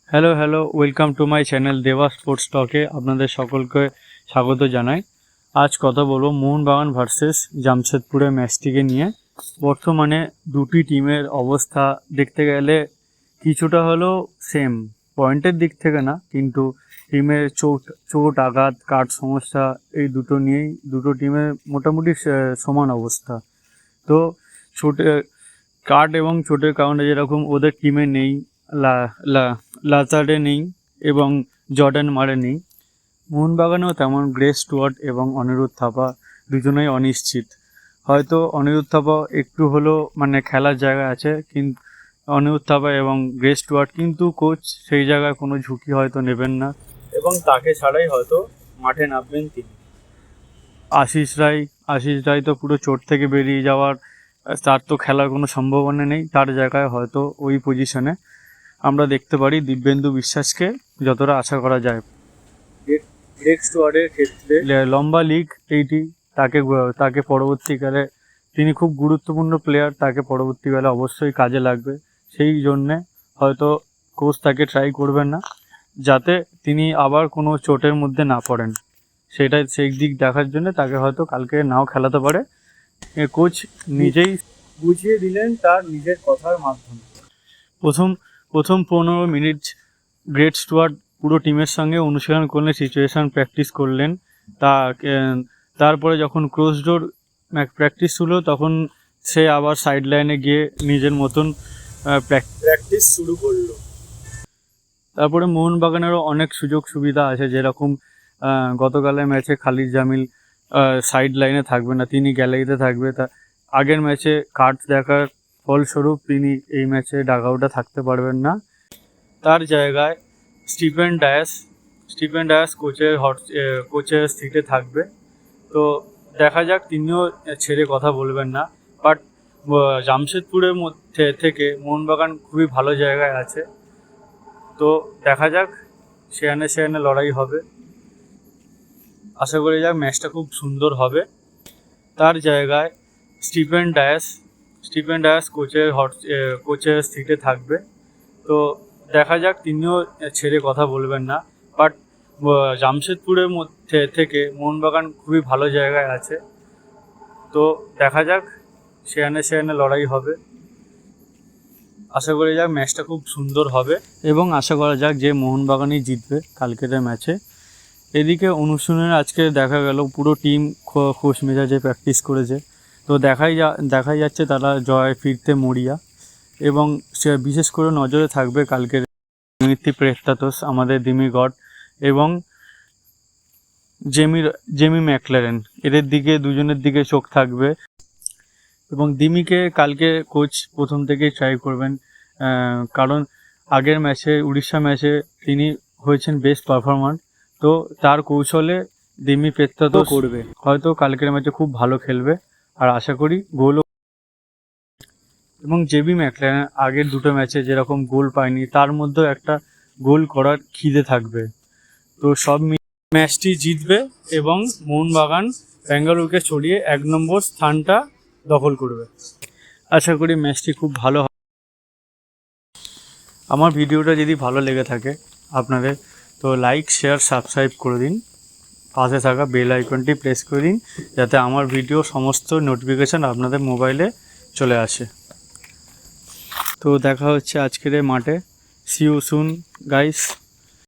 Hello welcome to my channel দেবা sports টকে আপনাদের সকলকে স্বাগত জানাই। আজ কথা বলবো মোহনবাগান ভার্সেস জামশেদপুরের ম্যাচটিকে নিয়ে। বর্তমানে দুটি টিমের অবস্থা দেখতে গেলে কিছুটা হলেও সেম, পয়েন্টের দিক থেকে না, কিন্তু টিমের চোট আঘাত কাট সমস্যা এই দুটো নিয়েই দুটো টিমের মোটামুটি সমান অবস্থা। তো কাট এবং চোটের কারণে যেরকম ওদের টিমে নেই, লাজারে নেই এবং জর্ডান মারে নেই, মোহনবাগানেও তেমন গ্রেস স্টুয়ার্ট এবং অনিরুদ্ধ থাপা দুজনেই অনিশ্চিত। হয়তো অনিরুদ্ধ থাপা একটু হলেও খেলার জায়গা আছে, কিন্তু অনিরুদ্ধ থাপা এবং গ্রেস স্টুয়ার্ট কিন্তু কোচ সেই জায়গায় কোনো ঝুঁকি হয়তো নেবেন না এবং তাকে ছাড়াই হয়তো মাঠে নামবেন তিনি। আশিস রায় তো পুরো চোট থেকে বেরিয়ে যাওয়ার, তার তো খেলার কোনো সম্ভাবনা নেই, তার জায়গায় হয়তো ওই পজিশনে আমরা দেখতে পারি দিব্যেন্দু বিশ্বাসকে যতটা আশা করা যায়। নেক্সট ওয়ার্ডের ক্ষেত্রে লম্বা লিগ এইটি, তাকে পরবর্তীকালে তিনি খুব গুরুত্বপূর্ণ প্লেয়ার, তাকে পরবর্তীকালে অবশ্যই কাজে লাগবে। সেই জন্যে হয়তো কোচ তাকে ট্রাই করবেন না যাতে তিনি আবার কোনো চোটের মধ্যে না পড়েন, সেই দিক দেখার জন্য তাকে হয়তো কালকে নাও খেলাতে পারে। কোচ নিজেই বুঝিয়ে দিলেন তার নিজের কথার মাধ্যমে। প্রথম 15 মিনিট গ্রেট স্টুয়ার্ট পুরো টিমের সঙ্গে অনুশীলন করলেন, সিচুয়েশান প্র্যাকটিস করলেন। তারপরে যখন ক্রস ডোর প্র্যাকটিস হলো তখন সে আবার সাইড লাইনে গিয়ে নিজের মতন প্র্যাকটিস শুরু করলো। তারপরে মোহনবাগানেরও অনেক সুযোগ সুবিধা আছে, যেরকম গতকালের ম্যাচে খালিদ জামিল সাইড লাইনে থাকবে না, তিনি গ্যালারিতে থাকবে। তা আগের ম্যাচে কার্ড দেখার ফলস্বরূপ তিনি এই ম্যাচে ডাগআউটে থাকতে পারবেন না। তার জায়গায় স্টিফেন ডায়াস কোচের সিটে থাকবে। তো দেখা যাক, তিনিও ছেড়ে কথা বলবেন না। বাট জামশেদপুরের মধ্যে থেকে মোহনবাগান খুবই ভালো জায়গায় আছে, তো দেখা যাক, সেখানে লড়াই হবে। আশা করি যাক ম্যাচটা খুব সুন্দর হবে। তার জায়গায় স্টিফেন ডায়াস কোচের সিটে থাকবে। তো দেখা যাক, তিনিও ছেড়ে কথা বলবেন না। বাট জামশেদপুরের মধ্যে থেকে মোহনবাগান খুবই ভালো জায়গায় আছে, তো দেখা যাক, সেখানে লড়াই হবে। আশা করি যাক ম্যাচটা খুব সুন্দর হবে এবং আশা করা যাক যে মোহনবাগানই জিতবে কালকের ম্যাচে। এদিকে অনুশীলনে আজকে দেখা গেল পুরো টিম খোশ মেজাজে প্র্যাকটিস করেছে, তো দেখাই যাচ্ছে তারা জয় ফিরতে মরিয়া। এবং সে বিশেষ করে নজরে থাকবে কালকের দিমিত্রি পেত্রাতোস, আমাদের দিমি গড এবং জেমি ম্যাকলারেন, এদের দিকে দুজনের দিকে চোখ থাকবে। এবং দিমিকে কালকে কোচ প্রথম থেকেই ট্রাই করবেন, কারণ আগের ম্যাচে উড়িষ্যা ম্যাচে তিনি হয়েছেন বেস্ট পারফরমার, তো তার কৌশলে দিমি পেত্রাতোস করবে, হয়তো কালকের ম্যাচে খুব ভালো খেলবে আর আশা করি গোলও। এবং জেমি ম্যাকলারেন আগের দুটো ম্যাচে যেরকম গোল পায়নি, তার মধ্যেও একটা গোল করার খিদে থাকবে। তো সব ম্যাচটি জিতবে এবং মোহনবাগান বেঙ্গালুরুকে ছড়িয়ে 1 নম্বর স্থানটা দখল করবে। আশা করি ম্যাচটি খুব ভালো হবে। আমার ভিডিওটা যদি ভালো লেগে থাকে আপনাদের, তো লাইক শেয়ার সাবস্ক্রাইব করে দিন, পাশে থাকা বেল আইকনটি প্রেস করে দিন যাতে আমার ভিডিও সমস্ত নোটিফিকেশান আপনাদের মোবাইলে চলে আসে। তো দেখা হচ্ছে আজকের মাঠে। See you soon guys.